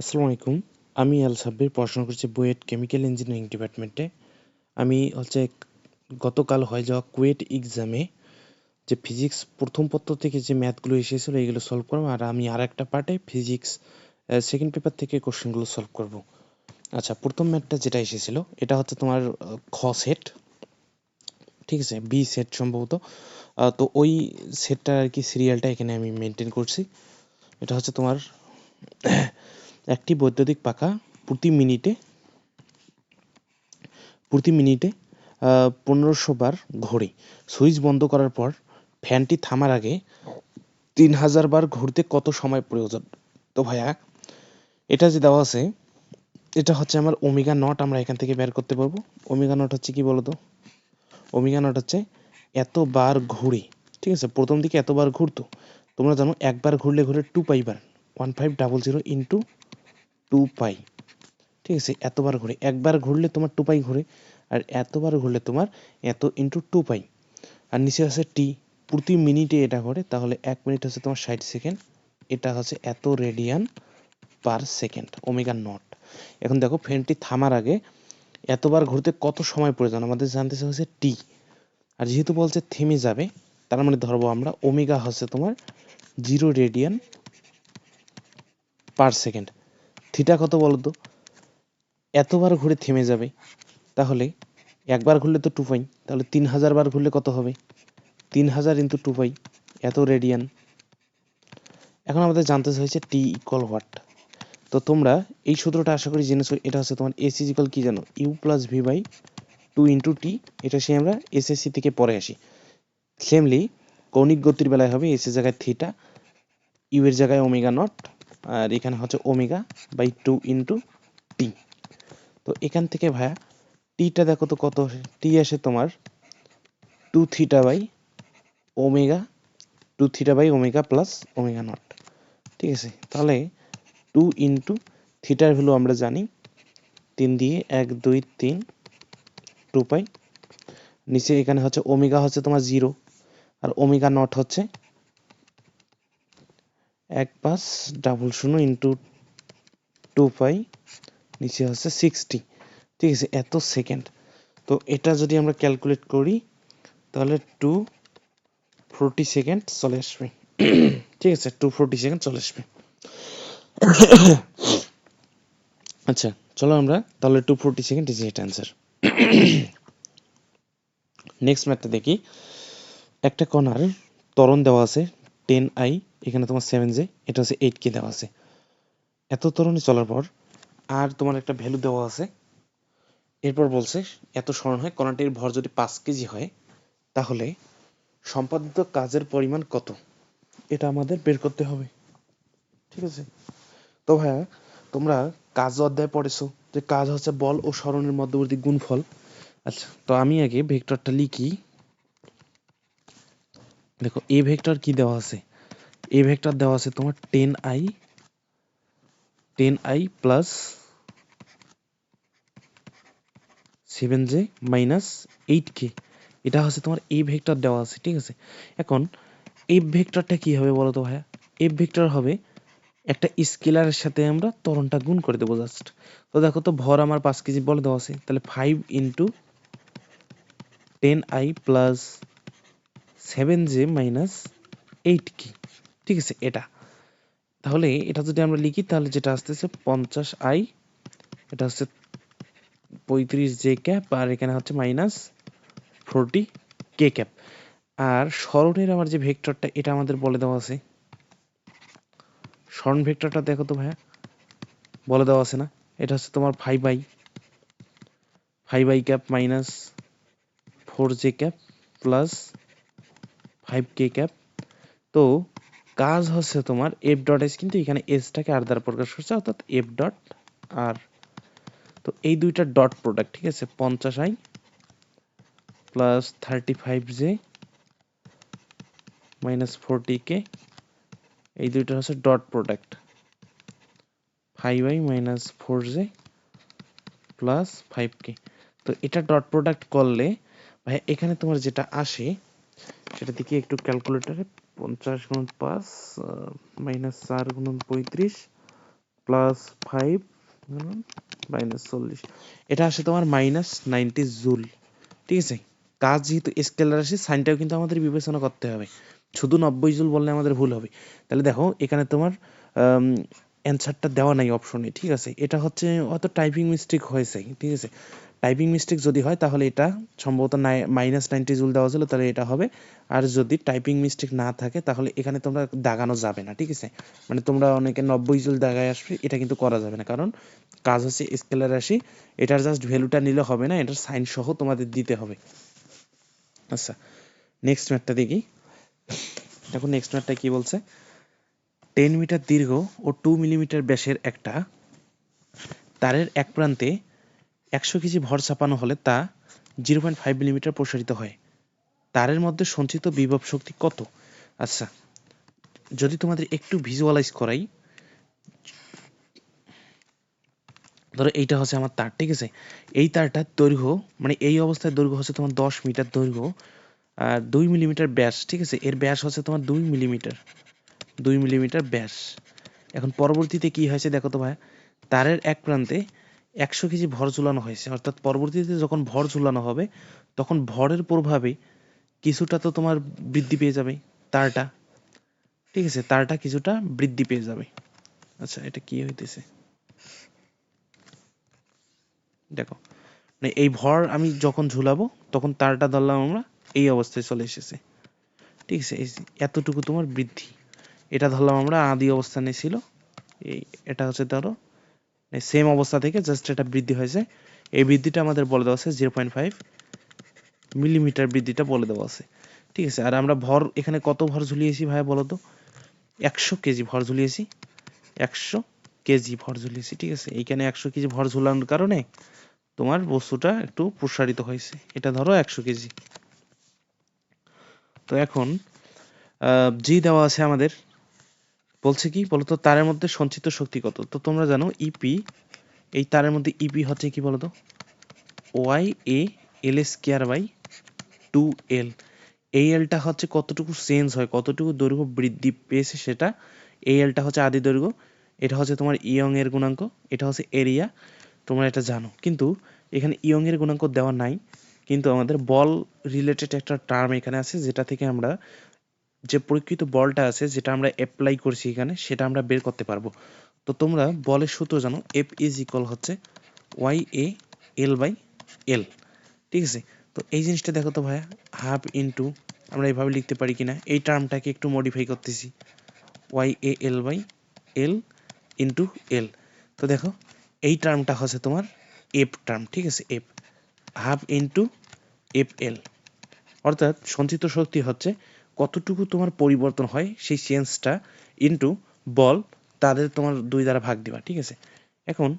আসসালামু আলাইকুম। আমি আল সাব্বির, পড়াশোনা করছি বুয়েট কেমিক্যাল ইঞ্জিনিয়ারিং ডিপার্টমেন্টে। আমি গতকাল হয়ে যাওয়া কুয়েট এক্সামে যে ফিজিক্স প্রথম পত্র থেকে যে ম্যাথগুলো এসেছিলো এগুলো সলভ করবো, আর আমি আর একটা পার্টে ফিজিক্স সেকেন্ড পেপার থেকে কোশ্চেনগুলো সলভ করব। আচ্ছা, প্রথম ম্যাথটা যেটা এসেছিলো এটা হচ্ছে তোমার খ সেট, ঠিক আছে, বি সেট সম্ভবত। তো ওই সেটটার আর কি সিরিয়ালটা এখানে আমি মেনটেন করছি। এটা হচ্ছে তোমার একটি বৈদ্যুতিক পাখা প্রতি মিনিটে 1500 বার ঘোরে। সুইচ বন্ধ করার পর ফ্যানটি থামার আগে 3000 বার ঘুরতে কত সময় প্রয়োজন? তো ভাইয়া, এটা যে দেওয়া আছে এটা হচ্ছে আমার ওমেগা নট, আমরা এখান থেকে বের করতে পারবো। ওমেগা নট হচ্ছে কি বলতো? ওমেগা নট হচ্ছে এতবার ঘুরে, ঠিক আছে। প্রথম দিকে এতবার ঘুরতো, তোমরা জানো একবার ঘুরলে ঘুরে 2 পাই বার, 1500 ইন্টু 2 পাই, ঠিক আছে। এতবার ঘুরে, একবার ঘুরলে তোমার 2 পাই ঘুরে, আর এতবার ঘুরলে তোমার এত ইন্টু 2 পাই। আর নিচে আছে টি, প্রতি মিনিটে এটা ঘটে, তাহলে 1 মিনিট হচ্ছে তোমার 60 সেকেন্ড। এটা হচ্ছে এত radian per second, omega not. এখন দেখো ফ্যানটি থামার আগে এতবার ঘুরতে কত সময় প্রয়োজন, আমাদের জানতে হচ্ছে টি। আর যেহেতু বলছে থেমে যাবে, তার মানে ধরবো আমরা ওমেগা হচ্ছে তোমার 0 রেডিয়ান পার সেকেন্ড। থিটা কত বলতো? এতবার ঘুরে থেমে যাবে, তাহলে একবার ঘুরলে তো 2 পাই, তাহলে 3000 বার ঘুরলে কত হবে? 3000 ইন্টু 2 পাই, এত রেডিয়ান। এখন আমাদের জানতে হয়েছে টি ইকুয়াল হোয়াট। তো তোমরা এই সূত্রটা আশা করি জেনেছো। এটা হচ্ছে তোমার এস ইকুয়াল কি জানো? U plus V by 2 into T. এটা সে আমরা এসএসসি থেকে পড়ে আসি। সেমলি কৌণিক গতির বেলায় হবে এস এর জায়গায় থিটা, ইউ এর জায়গায় ওমেগা নট, আর এখানে হচ্ছে ওমেগা বাই 2 ইন্টু টি। তো এখান থেকে ভাইয়া টিটা দেখো তো কত আসে? টি আসে তোমার 2 theta by omega, 2 theta by omega plus omega naught, ঠিক আছে। তাহলে 2 ইন্টু থিটার ভ্যালু আমরা জানি 3 দিয়ে 1 2 3 2 পাই। নিচে এখানে হচ্ছে ওমেগা হচ্ছে তোমার 0, আর ওমেগা নট হচ্ছে 1500 ইন্টু 2 পাই, নিচে হচ্ছে 60, ঠিক আছে, এত সেকেন্ড। তো এটা যদি আমরা ক্যালকুলেট করি তাহলে 240 সেকেন্ড চলে আসবে, ঠিক আছে, 240 সেকেন্ড চলে আসবে। আচ্ছা, চলো আমরা তাহলে 240 second is right answer. Next ম্যাথটা দেখি। একটা কণার ত্বরণ দেওয়া আছে 10i, এখানে তোমার 7j, এটা হচ্ছে 8k দেওয়া আছে। এত ত্বরণে চলার পর আর তোমার একটা ভ্যালু দেওয়া আছে। এরপর বলছে এত সরণ হয় কণাটির ভর যদি 5 কেজি হয়, তাহলে সম্পাদিত কাজের পরিমাণ কত? এটা আমাদের বের করতে হবে, ঠিক আছে। তো ভাইয়া, তোমরা কাজ অধ্যায় পড়েছো যে কাজ হচ্ছে বল ও সরণের মধ্যবর্তী গুণফল। আচ্ছা, তো আমি আগে ভেক্টরটা লিখি। দেখো এ ভেক্টর কি দেওয়া আছে? এ ভেক্টর দেওয়া আছে তোমার 10i plus 7j minus 8k। এটা হচ্ছে তোমার এ ভেক্টর দেওয়া আছে, ঠিক আছে। এখন এফ ভেক্টরটা কি হবে বলো তো ভাইয়া? এফ ভেক্টর হবে একটা স্কেলারের সাথে আমরা ত্বরণটা গুণ করে দেবো জাস্ট। তো দেখো তো ভর আমার 5 কেজি বলে দেওয়া আছে, তাহলে 5 into 10i plus 7j minus 8k, ঠিক আছে। এটা তাহলে এটা যদি আমরা লিখি তাহলে যেটা আসতেছে 50i, এটা হচ্ছে 35j ক্যাপ, আর এখানে হচ্ছে মাইনাস 40k ক্যাপ। আর সরণের আমার যে ভেক্টরটা এটা আমাদের বলে দেওয়া আছে। সরণ ভেক্টরটা দেখো তো ভাইয়া, বলে দেওয়া আছে না? এটা হচ্ছে তোমার 5i cap minus 4j cap plus 5k cap. তো কাজ হচ্ছে তোমার এফ ডট এস, কিন্তু এখানে এসটাকে আর দ্বারা প্রকাশ করছে, অর্থাৎ এফ ডট আর। তো এই দুইটা ডট প্রোডাক্ট, ঠিক আছে, 50i plus 35j minus 40k, এই দুইটা হচ্ছে dot product 5i minus 4j plus 5k। তো এটা ডট প্রোডাক্ট করলে ভাই এখানে তোমার যেটা আসে সেটা দিকে একটু ক্যালকুলেটরে 50 গুণন 5 মাইনাস 4 গুণন 35 +5 -40, এটা আসে তোমার -90 জুল। ঠিক আছে, কাজ যেহেতু স্কেলার আসে, সাইনটাও কিন্তু আমাদের বিবেচনা করতে হবে। শুধু 90 জুল বললে আমাদের ভুল হবে। তাহলে দেখো এখানে তোমার অ্যান্সারটা দেওয়া নাই অপশনে। ঠিক আছে, এটা হচ্ছে হয়তো টাইপিং মিস্টেক হয়েছে। ঠিক আছে, টাইপিং মিস্টেক যদি হয় তাহলে এটা সম্ভবত -90 জুল দেওয়া ছিল, তাহলে এটা হবে। আর যদি টাইপিং মিস্টেক না থাকে তাহলে এখানে তোমরা দাগানো যাবে না। ঠিক আছে, মানে তোমরা অনেকে 90 জুল দাগায় আসবে, এটা কিন্তু করা যাবে না, কারণ কাজ হচ্ছে স্কেলার রাশি। এটার জাস্ট ভ্যালুটা নিলে হবে না, এটার সাইন সহ তোমাদের দিতে হবে। আচ্ছা, নেক্সট ম্যাথটা দেখি। দেখো নেক্সট ম্যাথটা কি বলছে। 10 মিটার দীর্ঘ ও 2 মিলিমিটার ব্যাসের একটা তারের এক প্রান্তে 100 কেজি ভর চাপানো হলে তা 0.5 মিলিমিটার প্রসারিত হয়। তারের মধ্যে সঞ্চিত বিভব শক্তি কত? আচ্ছা, যদি তোমাদের একটু ভিজুয়ালাইজ করাই, ধরো এইটা হচ্ছে আমার তার। ঠিক আছে, এই তারটার দৈর্ঘ্য, মানে এই অবস্থায় দৈর্ঘ্য হচ্ছে তোমার 10 মিটার দৈর্ঘ্য, আর 2 মিলিমিটার ব্যাস। ঠিক আছে, এর ব্যাস হচ্ছে তোমার 2 মিলিমিটার, 2 মিলিমিটার ব্যাস। এখন পরবর্তীতে কি হয়েছে দেখো তো ভাই, তারের এক প্রান্তে 100 কেজি ভর ঝুলানো হয়েছে, অর্থাৎ পরবর্তীতে যখন ভর ঝুলানো হবে তখন ভরের প্রভাবে কিছুটা তো তোমার বৃদ্ধি পেয়ে যাবে তারটা। ঠিক আছে, তারটা কিছুটা বৃদ্ধি পেয়ে যাবে। আচ্ছা, এটা কি হইতেছে দেখো, মানে এই ভর আমি যখন ঝুলাবো তখন তারটা ধরলাম আমরা এই অবস্থায় চলে এসেছে। ঠিক আছে, এতটুকু তোমার বৃদ্ধি, এটা ধরলাম আমরা আদি অবস্থানে ছিল, এই এটা হচ্ছে ধরো সেম অবস্থা থেকে জাস্ট এটা বৃদ্ধি হয়েছে। এই বৃদ্ধিটা আমাদের বলে দেওয়া আছে 0.5 মিলিমিটার, বৃদ্ধিটা বলে দেওয়া আছে। ঠিক আছে, আর আমরা ভর এখানে কত ভর ঝুলিয়েছি ভাই বলো তো? 100 কেজি ভর ঝুলিয়েছি, 100 কেজি ভর ঝুলিয়েছি। ঠিক আছে, এইখানে 100 কেজি ভর ঝুলানোর কারণে তোমার বস্তুটা একটু প্রসারিত হয়েছে। এটা ধরো 100 কেজি। তো এখন জি দেওয়া আছে আমাদের, বলছে কি বলতো, তারের মধ্যে সঞ্চিত শক্তি কত? তো তোমরা জানো ইপি, এই তারের মধ্যে ইপি হচ্ছে কি বলতো, Y A L square by 2L। এই এলটা হচ্ছে কতটুকু চেঞ্জ হয়, কতটুকু দৈর্ঘ্য বৃদ্ধি পেয়েছে সেটা। এই এলটা হচ্ছে আদি দৈর্ঘ্য, এটা হচ্ছে তোমার ইয়ং এর গুণাঙ্ক, এটা হচ্ছে এরিয়া, তোমরা এটা জানো। কিন্তু এখানে ইয়ং এর গুণাঙ্ক দেওয়া নাই, কিন্তু আমাদের বল রিলেটেড একটা টার্ম এখানে আছে, যেটা থেকে আমরা যে প্রকৃত বলটা আছে যেটা আমরা অ্যাপ্লাই করছি এখানে, সেটা আমরা বের করতে পারবো। তো তোমরা বলের সূত্র জানো, এফ ইজ ইকুয়াল হচ্ছে Y A L by L. ঠিক আছে, তো এই জিনিসটা দেখো তো ভাইয়া, হাফ ইন্টু, আমরা এইভাবে লিখতে পারি কিনা, এই টার্মটাকে একটু মডিফাই করতেছি, Y A L by L into L. তো দেখো এই টার্মটা হচ্ছে তোমার এফ টার্ম। ঠিক আছে, F, half into F L, অর্থাৎ সঞ্চিত শক্তি হচ্ছে কতটুকু তোমার পরিবর্তন হয় সেই চেঞ্জটা ইন্টু বল, তাদের তোমার 2 দ্বারা ভাগ দিবা। ঠিক আছে, এখন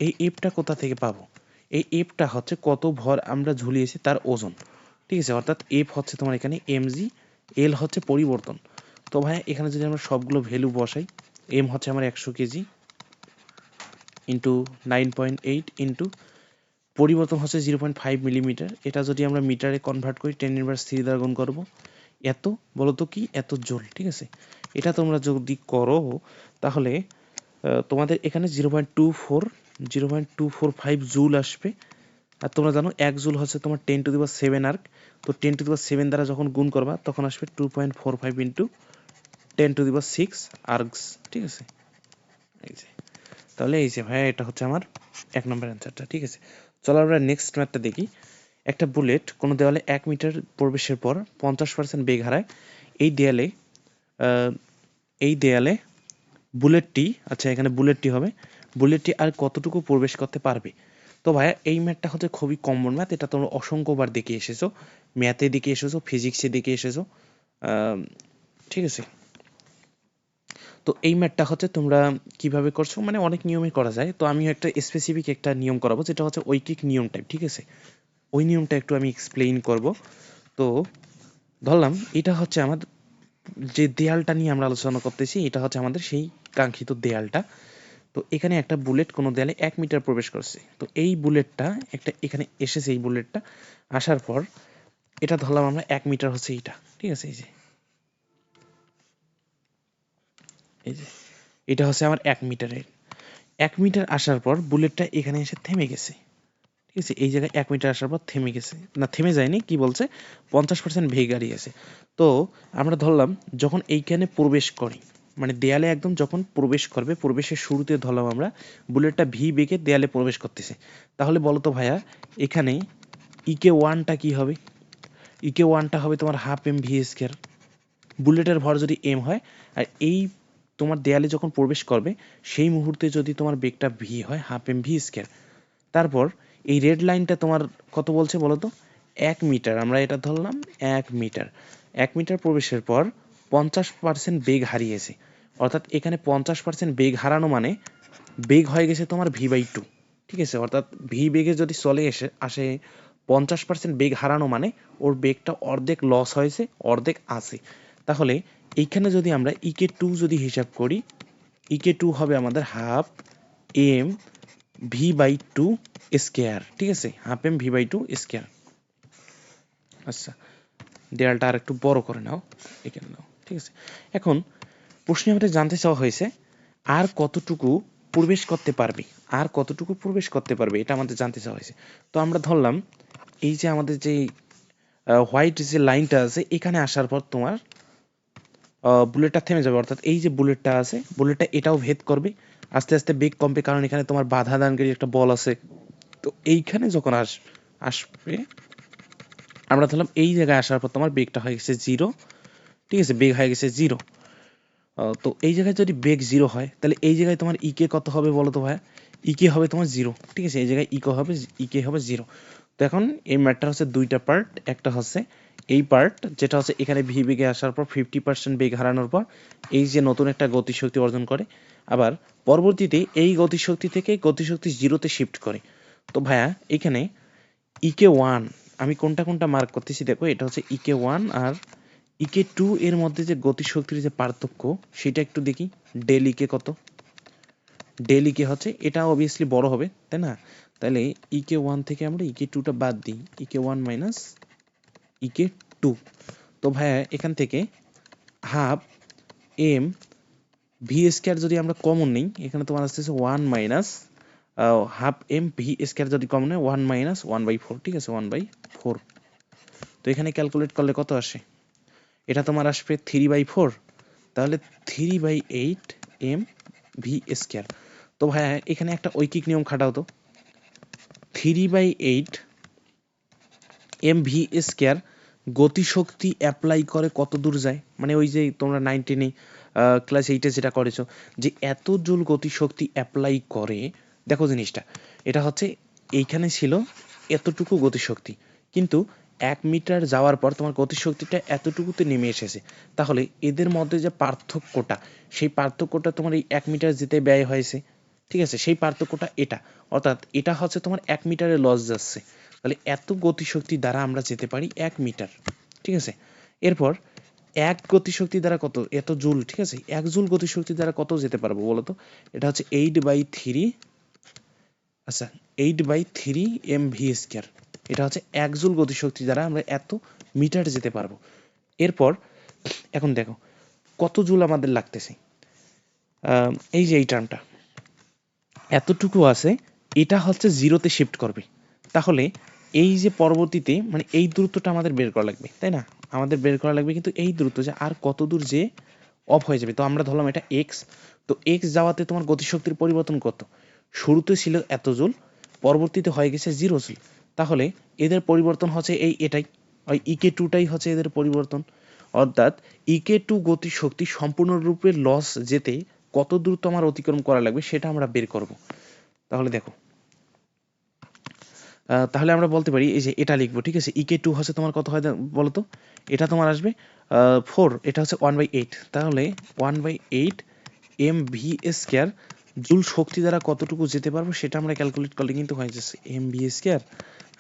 এই এফটা কোথা থেকে পাবো? এই এফটা হচ্ছে কত ভর আমরা ঝুলিয়েছি তার ওজন। ঠিক আছে, অর্থাৎ এফ হচ্ছে তোমার এখানে এমজি, এল হচ্ছে পরিবর্তন। তো ভাই এখানে যদি আমরা সবগুলো ভ্যালু বসাই, এম হচ্ছে আমার 100 কেজি ইন্টু 9.8 ইন্টু পরিবর্তন হচ্ছে 0.5 মিলিমিটার, এটা যদি আমরা মিটারে কনভার্ট করি 10⁻³ দ্বারা গুণ করবো, এত বলতো কি, এত জুল। ঠিক আছে, এটা তোমরা যদি করো তাহলে তোমাদের এখানে 0.24 জুল আসবে। আর তোমরা জানো 1 জুল হচ্ছে তোমার 10⁻7 আর্ক, তো 10⁻7 দ্বারা যখন গুণ করবা তখন আসবে 2.45 ইন্টু 10⁶ আর্কস। ঠিক আছে, এই যে, তাহলে এই যে ভাইয়া এটা হচ্ছে আমার 1 নম্বর অ্যান্সারটা। ঠিক আছে, চলো আমরা নেক্সট ম্যাথটা দেখি। একটা বুলেট কোনো দেওয়ালে 1 মিটার প্রবেশের পর 50% বেগ হারায়। এই দেয়ালে এই দেয়ালে বুলেটটি, আচ্ছা এখানে বুলেটটি হবে, বুলেটটি আর কতটুকু প্রবেশ করতে পারবে? তো ভাইয়া এই ম্যাথটা হচ্ছে খুবই কমন ম্যাথ, এটা তোমরা অসংখ্যবার দেখে এসেছো, ম্যাথে দেখে এসেছো, ফিজিক্সে দেখে এসেছো। ঠিক আছে, তো এই ম্যাথটা হচ্ছে তোমরা কিভাবে করছো, মানে অনেক নিয়মে করা যায়, তো আমি একটা স্পেসিফিক একটা নিয়ম করাবো যেটা হচ্ছে ঐকিক নিয়ম টাইপ। ঠিক আছে, ওই নিয়মটা একটু আমি এক্সপ্লেইন করব। তো ধরলাম এটা হচ্ছে আমার যে দেয়ালটা নিয়ে আমরা আলোচনা করতেছি, এটা হচ্ছে আমাদের সেই কাঙ্ক্ষিত দেয়ালটা। তো এখানে একটা বুলেট কোনো দেয়ালে 1 মিটার প্রবেশ করছে, তো এই বুলেটটা একটা এখানে এসেছে, এই বুলেটটা আসার পর এটা ধরলাম আমরা 1 মিটার হচ্ছে এইটা। ঠিক আছে, এই যে এই যে এটা হচ্ছে আমার 1 মিটারের। 1 মিটার আসার পর বুলেটটা এখানে এসে থেমে গেছে, ঠিক আছে, এই জায়গায় 1 মিটার আসার পর থেমে গেছে, না থেমে যায়নি, কি বলছে 50% বেগ হারিয়েছে। তো আমরা ধরলাম যখন এইখানে প্রবেশ করে, মানে দেয়ালে একদম যখন প্রবেশ করবে, প্রবেশের শুরুতে ধরলাম আমরা বুলেটটা ভি বেগে দেয়ালে প্রবেশ করতেছে। তাহলে বলো তো ভাইয়া এখানে ইকে ওয়ানটা কি হবে? ইকে ওয়ানটা হবে তোমার হাফ এম ভি স্কোয়ার। বুলেটের ভর যদি এম হয় আর এই তোমার দেয়ালে যখন প্রবেশ করবে সেই মুহূর্তে যদি তোমার বেগটা ভি হয় হাফ এম ভি স্কোয়ার। তারপর এই রেড লাইনটা তোমার কত বলছে বলো তো? 1 মিটার, আমরা এটা ধরলাম 1 মিটার। 1 মিটার প্রবেশের পর 50% বেগ হারিয়েছে, অর্থাৎ এখানে 50% বেগ হারানো মানে বেগ হয়ে গেছে তোমার ভি বাই টু, ঠিক আছে, অর্থাৎ ভি বেগে যদি চলে আসে 50% বেগ হারানো মানে ওর বেগটা অর্ধেক লস হয়েছে, অর্ধেক আছে। তাহলে এইখানে যদি আমরা ইকে টু যদি হিসাব করি, ইকে টু হবে আমাদের half M V by two square, ঠিক আছে, half M V by two square. আচ্ছা, দেয়ালটা আর একটু বড় করে নাও, এখানে নাও, ঠিক আছে। এখন প্রশ্নে আমাদের জানতে চাওয়া হয়েছে আর কতটুকু প্রবেশ করতে পারবে, আর কতটুকু প্রবেশ করতে পারবে, এটা আমাদের জানতে চাওয়া হয়েছে। তো আমরা ধরলাম এই যে আমাদের যে হোয়াইট যে লাইনটা আছে এখানে আসার পর তোমার বুলেটটা থেমে যাবে, অর্থাৎ এই যে বুলেটটা আছে বুলেটটা এটাও ভেদ করবে, আস্তে আস্তে বেগ কমবে, কারণ এখানে তোমার বাধা দানকারী একটা বল আছে। তো এইখানে যখন আসবে আমরা ধরলাম এই জায়গায় আসার পর তোমার বেগটা হয়ে গেছে জিরো, ঠিক আছে, বেগ হয়ে গেছে জিরো। তো এই জায়গায় যদি বেগ জিরো হয় তাহলে এই জায়গায় তোমার ইকে কত হবে বলো তো ভাইয়া? ইকে হবে তোমার জিরো, ঠিক আছে, এই জায়গায় ইকে হবে জিরো। তো এখন এই ম্যাটটা হচ্ছে দুইটা পার্ট, একটা হচ্ছে এই পার্ট যেটা হচ্ছে এখানে ভি বেগে আসার পর 50% বেগ হারানোর পর এই যে নতুন একটা গতিশক্তি অর্জন করে, আবার পরবর্তীতে এই গতিশক্তি থেকে গতিশক্তি জিরোতে শিফট করে। তো ভাইয়া এখানে ইকে ওয়ান আমি কোনটা কোনটা মার্ক করতেছি দেখো, এটা হচ্ছে ইকে ওয়ান আর ইকে টু এর মধ্যে যে গতিশক্তির যে পার্থক্য সেটা একটু দেখি। ডেল ইকে কত? ডেল ইকে হচ্ছে এটা অবভিয়াসলি বড় হবে, তাই না? তাহলে ইকে ওয়ান থেকে আমরা ইকে টুটা বাদ দিই, ইকে ওয়ান মাইনাস ইকে টু। তো ভাইয়া এখান থেকে হাফ এম ভি স্কোয়ার যদি আমরা কমন নিই, এখানে তোমার আসতেছে one minus half M V square যদি কমন হয় 1 - 1/4, ঠিক আছে, 1/4। তো এখানে ক্যালকুলেট করলে কত আসে? এটা তোমার আসবে 3/4, তাহলে 3/8 এম ভি স্কোয়ার। তো ভাইয়া এখানে একটা ঐকিক নিয়ম খাটাও তো, 3/8 এম ভি স্কোয়ার গতিশক্তি অ্যাপ্লাই করে কত দূর যায়, মানে ওই যে তোমরা 19 ক্লাস 8 যেটা করেছো যে এত জুল গতিশক্তি অ্যাপ্লাই করে, দেখো জিনিসটা এটা হচ্ছে এইখানে ছিল এতটুকু গতিশক্তি, কিন্তু 1 মিটার যাওয়ার পর তোমার গতিশক্তিটা এতটুকুতে নেমে এসেছে। তাহলে এদের মধ্যে যে পার্থক্যটা, সেই পার্থক্যটা তোমার এই 1 মিটার যেতে ব্যয় হয়েছে, ঠিক আছে, সেই পার্থক্যটা এটা, অর্থাৎ এটা হচ্ছে তোমার 1 মিটারে লস যাচ্ছে। তাহলে এত গতিশক্তি দ্বারা আমরা যেতে পারি 1 মিটার, ঠিক আছে। এরপর এক গতিশক্তি দ্বারা কত, এত জুল, ঠিক আছে, 1 জুল গতিশক্তি দ্বারা কত যেতে পারবো বলতো? এটা হচ্ছে 8/3, আচ্ছা 8/3 এম ভি স্কোয়ার। এটা হচ্ছে 1 জুল গতিশক্তি দ্বারা আমরা এত মিটার যেতে পারবো। এরপর এখন দেখো কত জুল আমাদের লাগতেছে, এই যে এই টার্মটা এতটুকু আছে, এটা হচ্ছে জিরোতে শিফট করবে। তাহলে এই যে পরবর্তীতে মানে এই দূরত্বটা আমাদের বের করা লাগবে, তাই না? আমাদের বের করা লাগবে, কিন্তু এই দূরত্ব যে আর কত দূর যে অফ হয়ে যাবে। তো আমরা ধরলাম এটা এক্স, তো এক্স যাওয়াতে তোমার গতিশক্তির পরিবর্তন কত? শুরুতে ছিল এত জুল, পরবর্তীতে হয়ে গেছে 0 জুল। তাহলে এদের পরিবর্তন হচ্ছে এটাই, ওই ইকে টুটাই হচ্ছে এদের পরিবর্তন। অর্থাৎ ইকে টু গতিশক্তি সম্পূর্ণরূপে লস যেতে কত দ্রুত আমার অতিক্রম করা লাগবে সেটা আমরা বের করব। তাহলে দেখো, তাহলে আমরা বলতে পারি এই যে এটা লিখবো, ঠিক আছে, ইকে টু হচ্ছে তোমার কত হয় বলতো? এটা তোমার আসবে 4, এটা হচ্ছে 1/8, তাহলে 1/8 এম ভি স্কোয়ার জুল শক্তি দ্বারা কতটুকু যেতে পারবো সেটা আমরা ক্যালকুলেট করলে কিন্তু হয়ে যাচ্ছে এম ভি স্কোয়ার,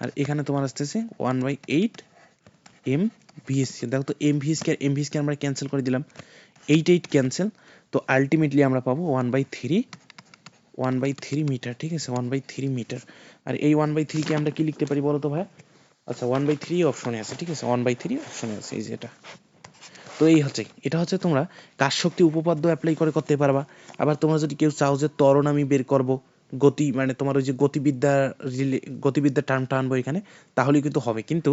আর এখানে তোমার আসতেছে 1/8 এম ভি স্কোয়ার। দেখো তো এম ভি স্কোয়ার আমরা ক্যান্সেল করে দিলাম, 8 ক্যান্সেল, তো আলটিমেটলি আমরা পাবো 1/3 মিটার, ঠিক আছে, 1/3 মিটার। আর এই 1/3 কে আমরা কি লিখতে পারি বলো তো ভাই? আচ্ছা 1/3 অপশনে আছে, ঠিক আছে, 1/3 অপশনে আছে, এই যে এটা। তো এই হচ্ছে, এটা হচ্ছে তোমরা কাজ শক্তি উপপাদ্য অ্যাপ্লাই করে করতে পারবা। আবার তোমরা যদি কেউ চাও যে ত্বরণ আমি বের করব, গতি মানে তোমার ওই যে গতিবিদ্যা টার্মটা আনবো এখানে, তাহলেই কিন্তু হবে। কিন্তু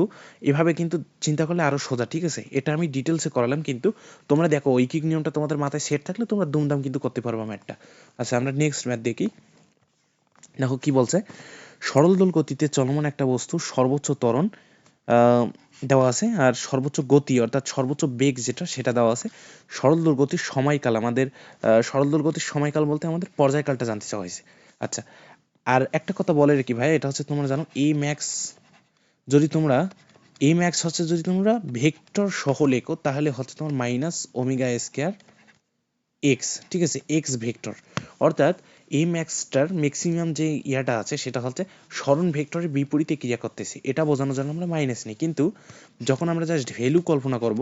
এভাবে কিন্তু চিন্তা করলে আরো সোজা, ঠিক আছে? এটা আমি ডিটেলসে করালাম, কিন্তু তোমরা দেখো ঐকিক নিয়মটা তোমাদের মাথায় সেট থাকলে তোমরা দুমদাম কিন্তু করতে পারবা ম্যাথটা। আচ্ছা, আমরা নেক্সট ম্যাথ দেখি। দেখো কি বলছে, সরল দোল গতিতে চলমান একটা বস্তু সর্বোচ্চ ত্বরণ দেওয়া আছে, আর সর্বোচ্চ গতি অর্থাৎ সর্বোচ্চ বেগ যেটা সেটা দেওয়া আছে। সরল দোল গতির সময়কাল আমাদের সরল দোল গতির সময়কাল বলতে আমাদের পর্যায়কালটা জানতে চাওয়া হয়েছে। আচ্ছা, আর একটা কথা বলে রেখি ভাই, এটা হচ্ছে তোমরা জানো এ ম্যাক্স যদি তোমরা হচ্ছে যদি তোমরা ভেক্টর সহ লেখো তাহলে হচ্ছে তোমার মাইনাস ওমেগা স্কয়ার এক্স, ঠিক আছে? এক্স ভেক্টর, অর্থাৎ এই ম্যাক্সটার ম্যাক্সিমাম যে ইয়াটা আছে সেটা হচ্ছে সরণ ভেক্টরের বিপরীতে ক্রিয়া করতেছে, এটা বোঝানোর জন্য আমরা মাইনাস নিই। কিন্তু যখন আমরা জাস্ট ভ্যালু কল্পনা করব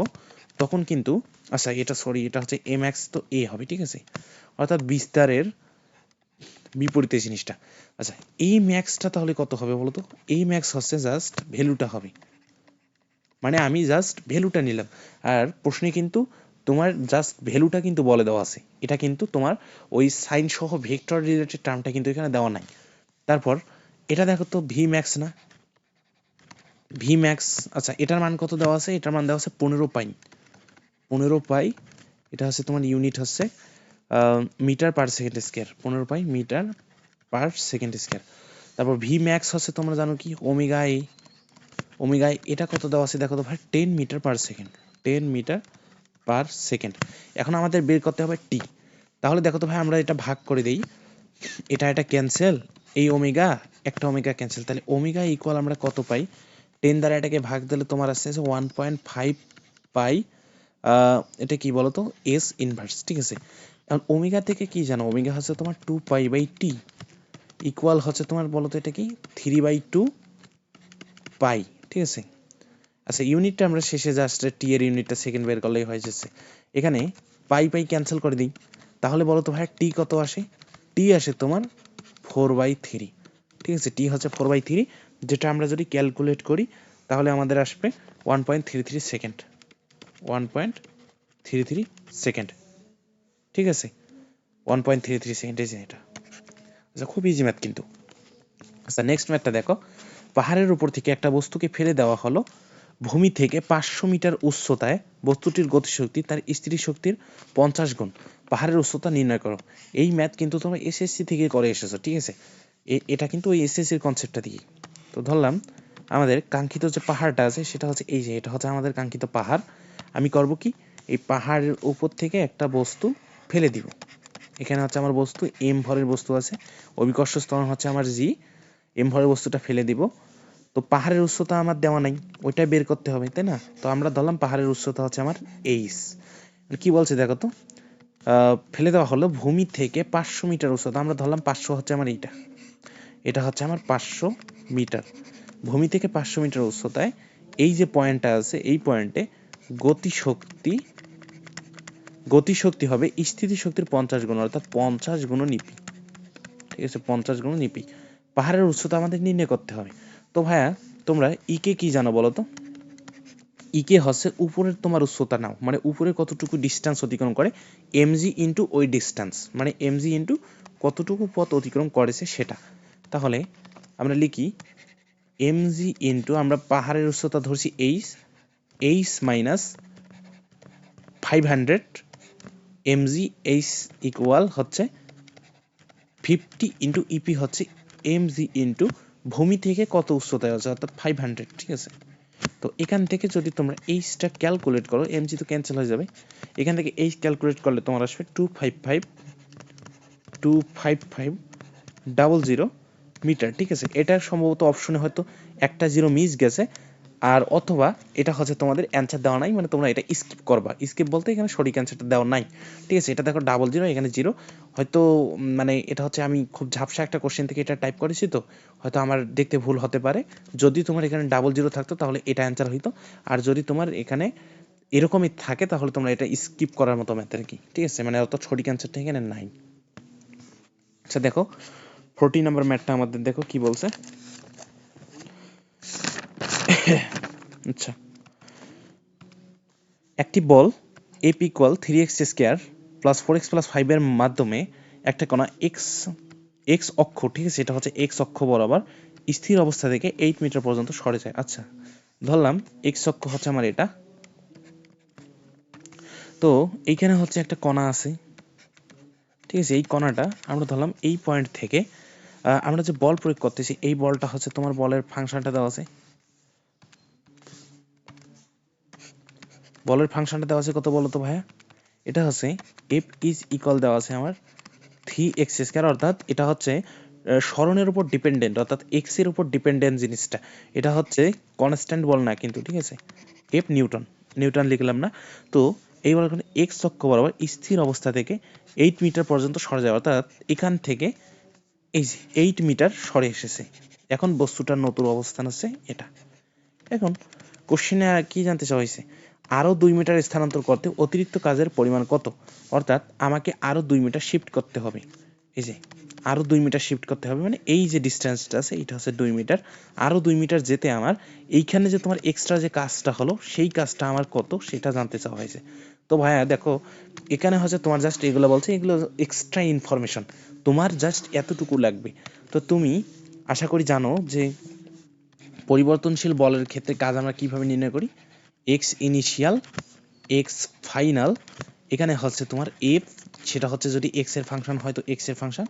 তখন কিন্তু, আচ্ছা এটা সরি, এটা হচ্ছে এম এক্স, তো এ হবে, ঠিক আছে? অর্থাৎ বিস্তারের বিপরীতে জিনিসটা। আচ্ছা, এই ম্যাক্সটা তাহলে কত হবে বলো তো? এই ম্যাক্স হচ্ছে জাস্ট ভ্যালুটা হবে, মানে আমি জাস্ট ভ্যালুটা নিলাম। আর প্রশ্নে কিন্তু তোমার জাস্ট ভ্যালুটা কিন্তু বলে দেওয়া আছে, এটা কিন্তু তোমার ওই সাইন সহ ভেক্টর রিলেটেড টার্মটা কিন্তু এখানে দেওয়া নাই। তারপর এটা দেখো তো ভি ম্যাক্স না, ভি ম্যাক্স, আচ্ছা এটার মান কত দেওয়া আছে? এটার মান দেওয়া আছে 15 পাই, 15 পাই। এটা হচ্ছে তোমার ইউনিট হচ্ছে মিটার পার সেকেন্ড স্কয়ার, 15 পাই মিটার পার সেকেন্ড স্কয়ার। তারপর ভি ম্যাক্স হচ্ছে তোমরা জানো কি ওমেগা এ, ওমেগা এটা কত দেওয়া আছে দেখো তো ভাই, 10 metre per second, 10 metre per second. এখন আমাদের বের করতে হবে টি। তাহলে দেখো তো ভাই আমরা এটা ভাগ করে দেই, এটা ক্যান্সেল, এই ওমেগা একটা ওমেগা ক্যান্সেল, তাহলে ওমেগা ইকুয়াল আমরা কত পাই? 10 দ্বারা এটাকে ভাগ দিলে তোমার আসছে 1.5 পাই, এটা কি বলতো, এস ইনভার্স, ঠিক আছে? এখন ওমেগা থেকে কি জানো, ওমেগা হচ্ছে তোমার 2 পাই/টি ইকুয়াল হচ্ছে তোমার বলতো এটা কি 3/2 পাই, ঠিক আছে? আচ্ছা, ইউনিটটা আমরা শেষে জাস্ট টি এর ইউনিটটা সেকেন্ড বের করলেই হয়ে যাচ্ছে। এখানে পাই ক্যান্সেল করে দিই, তাহলে বলো তো ভাই টি কত আসে? টি আসে তোমার 4/3, ঠিক আছে? টি হচ্ছে 4/3, যেটা আমরা যদি ক্যালকুলেট করি তাহলে আমাদের আসবে 1.33 সেকেন্ড, 1.33 সেকেন্ড, ঠিক আছে? 1.33 সেকেন্ড, এই যে এটা। আচ্ছা, খুব ইজি ম্যাথ কিন্তু। আচ্ছা, নেক্সট ম্যাথটা দেখো, পাহাড়ের উপর থেকে একটা বস্তুকে ফেলে দেওয়া হলো, ভূমি থেকে 500 মিটার উচ্চতায়, বস্তুটির গতিশক্তি তার স্থির শক্তির 50 গুণ, পাহাড়ের উচ্চতা নির্ণয় করো। এই ম্যাথ কিন্তু তোমরা এসএসসি থেকে করে এসেছো, ঠিক আছে? এটা কিন্তু ওই এসএসসির কনসেপ্টটা দিয়ে। তো ধরলাম আমাদের কাঙ্ক্ষিত যে পাহাড়টা আছে সেটা হচ্ছে এই যে, এটা হচ্ছে আমাদের কাঙ্ক্ষিত পাহাড়। আমি করব কি, এই পাহাড়ের উপর থেকে একটা বস্তু ফেলে দিব। এখানে হচ্ছে আমার বস্তু এম ভরের বস্তু আছে, অভিকর্ষ ত্বরণ হচ্ছে আমার জি, এম ভরের বস্তুটা ফেলে দিব। তো পাহাড়ের উচ্চতা আমার দেওয়া নাই, ওইটা বের করতে হবে, তাই না? তো আমরা ধরলাম পাহাড়ের উচ্চতা হচ্ছে আমার এইচ। কি বলছে দেখো তো, ফেলে দেওয়া হলো ভূমি থেকে 500 মিটার উচ্চতা, আমরা ধরলাম 500 হচ্ছে আমার এইটা, এটা হচ্ছে আমার 500 মিটার। ভূমি থেকে 500 মিটার উচ্চতায় এই যে পয়েন্টটা আছে, এই পয়েন্টে গতিশক্তি হবে স্থিতিশক্তির 50 গুণ, অর্থাৎ 50 গুণ নিপি, ঠিক আছে? 50 গুণ নিপি। পাহাড়ের উচ্চতা আমাদের নির্ণয় করতে হবে। তো ভাইয়া তোমরা ইকে কি জানো বলো তো? ইকে হচ্ছে উপরের তোমার উচ্চতা নাও, মানে উপরে কতটুকু ডিস্টেন্স অতিক্রম করে, এমজি ইন্টু ওই ডিস্টেন্স, মানে এমজি ইন্টু কতটুকু পথ অতিক্রম করেছে সেটা। তাহলে আমরা লিখি এমজি ইন্টু, আমরা পাহাড়ের উচ্চতা ধরছি H minus 500 MG, H equal হচ্ছে 50 ইন্টু ইপি হচ্ছে এমজি ইন্টু ভূমি থেকে কত উচ্চতায় আছে, অর্থাৎ 500, ঠিক আছে? তো এখান থেকে যদি তোমরা এইচটা ক্যালকুলেট করো, এমজি তো ক্যান্সেল হয়ে যাবে, এখান থেকে এইচ ক্যালকুলেট করলে তোমার আসবে 255.000 মিটার, ঠিক আছে? এটা সম্ভবত অপশনে হয়তো একটা জিরো মিস গেছে, আর অথবা এটা হচ্ছে তোমাদের অ্যান্সার দেওয়া নাই, মানে তোমরা এটা স্কিপ করবা। স্কিপ বলতে এখানে সঠিক অ্যান্সারটা দেওয়া নাই, ঠিক আছে? এটা দেখো 00, এখানে 0, হয়তো মানে এটা হচ্ছে আমি খুব ঝাপসা একটা কোশ্চেন থেকে এটা টাইপ করেছি, তো হয়তো আমার দেখতে ভুল হতে পারে। যদি তোমার এখানে 00 থাকতো তাহলে এটা অ্যান্সার হইতো, আর যদি তোমার এখানে এরকমই থাকে তাহলে তোমরা এটা স্কিপ করার মতো ম্যাথ আর কি, ঠিক আছে? মানে অত সঠিক অ্যান্সারটা এখানে নাই। আচ্ছা দেখো 40 নাম্বার ম্যাথটা আমাদের দেখো কি বলছে। আচ্ছা, একটি বল F equal 3x square plus 4x plus 5 এর মাধ্যমে একটা কোণা এক্স অক্ষ, ঠিক আছে, এটা হচ্ছে এক্স অক্ষ বরাবর স্থির অবস্থা থেকে 8 মিটার পর্যন্ত সরে যায়। আচ্ছা, ধরলাম এক্স অক্ষ হচ্ছে আমার এটা। তো এইখানে হচ্ছে একটা কণা আছে, ঠিক আছে। এই কণাটা আমরা ধরলাম এই পয়েন্ট থেকে আমরা যে বল প্রয়োগ করতেছি, এই বলটা হচ্ছে তোমার বলের ফাংশনটা দেওয়া আছে, বলের ফাংশনটা দেওয়া আছে কত বলো তো ভাইয়া? এটা হচ্ছে এফ ইজ ইকুয়াল দেওয়া আছে আমার 3x স্কয়ার, অর্থাৎ এটা হচ্ছে স্মরণের উপর ডিপেন্ডেন্ট, অর্থাৎ এক্স এর উপর ডিপেন্ডেন্ট জিনিসটা। এটা হচ্ছে কনস্ট্যান্ট বল না কিন্তু, ঠিক আছে। এফ নিউটন লিখলাম না। তো এই বল এক্স অক্ষ বরাবর স্থির অবস্থা থেকে 8 মিটার পর্যন্ত সরে যায়, অর্থাৎ এখান থেকে এই যে 8 মিটার সরে এসেছে। এখন বস্তুটার নতুন অবস্থান হচ্ছে এটা। এখন কোশ্চেনে কি জানতে চাওয়া হয়েছে, আরও 2 মিটার স্থানান্তর করতে অতিরিক্ত কাজের পরিমাণ কত, অর্থাৎ আমাকে আরও 2 মিটার শিফট করতে হবে। এই যে আরও 2 মিটার শিফট করতে হবে, মানে এই যে ডিস্টেন্সটা আছে এটা হচ্ছে 2 মিটার। আরও 2 মিটার যেতে আমার এইখানে যে তোমার এক্সট্রা যে কাজটা হলো সেই কাজটা আমার কত সেটা জানতে চাওয়া হয়েছে। তো ভাইয়া দেখো, এখানে হচ্ছে তোমার জাস্ট এগুলো বলছে, এগুলো এক্সট্রা ইনফরমেশন, তোমার জাস্ট এতটুকু লাগবে। তো তুমি আশা করি জানো যে পরিবর্তনশীল বলের ক্ষেত্রে কাজ আমরা কিভাবে নির্ণয় করি। এক্স ইনিশিয়াল, এক্স ফাইনাল, এখানে হচ্ছে তোমার এফ, সেটা হচ্ছে যদি এক্স এর ফাংশন হয় তো এক্স এর ফাংশন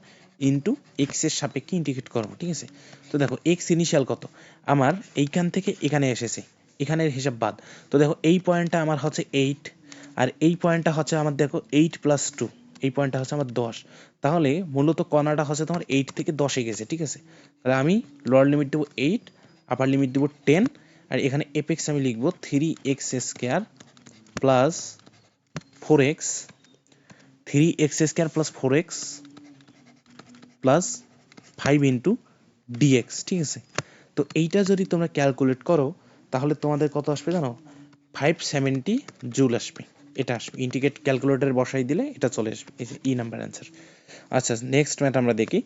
ইনটু এক্স এর সাপেক্ষে ইন্টিগ্রেট করবো, ঠিক আছে। তো দেখো এক্স ইনিশিয়াল কত, আমার এইখান থেকে এখানে এসেছে, এখানের হিসাব বাদ। তো দেখো এই পয়েন্টটা আমার হচ্ছে 8, আর এই পয়েন্টটা হচ্ছে আমার দেখো 8 প্লাস 2, এই পয়েন্টটা হচ্ছে আমার 10। তাহলে মূলত কণাটা হচ্ছে তোমার 8 থেকে 10-এ গেছে, ঠিক আছে। তাহলে আমি লোয়ার লিমিট দেবো 8, আপার লিমিট দেবো 10, আর এখানে এপেক্স আমি লিখবো 3x square plus 4x, 3x square plus 4x plus 5 into dx, ঠিক আছে। তো এইটা যদি তোমরা ক্যালকুলেট করো তাহলে তোমাদের কত আসবে জানো, 570 জুল আসবে। এটা আসবে, ইন্টিগ্রেট ক্যালকুলেটরে বসাই দিলে এটা চলে আসবে, এই যে ই নাম্বার অ্যান্সার। আচ্ছা, নেক্সট ম্যাথ আমরা দেখি।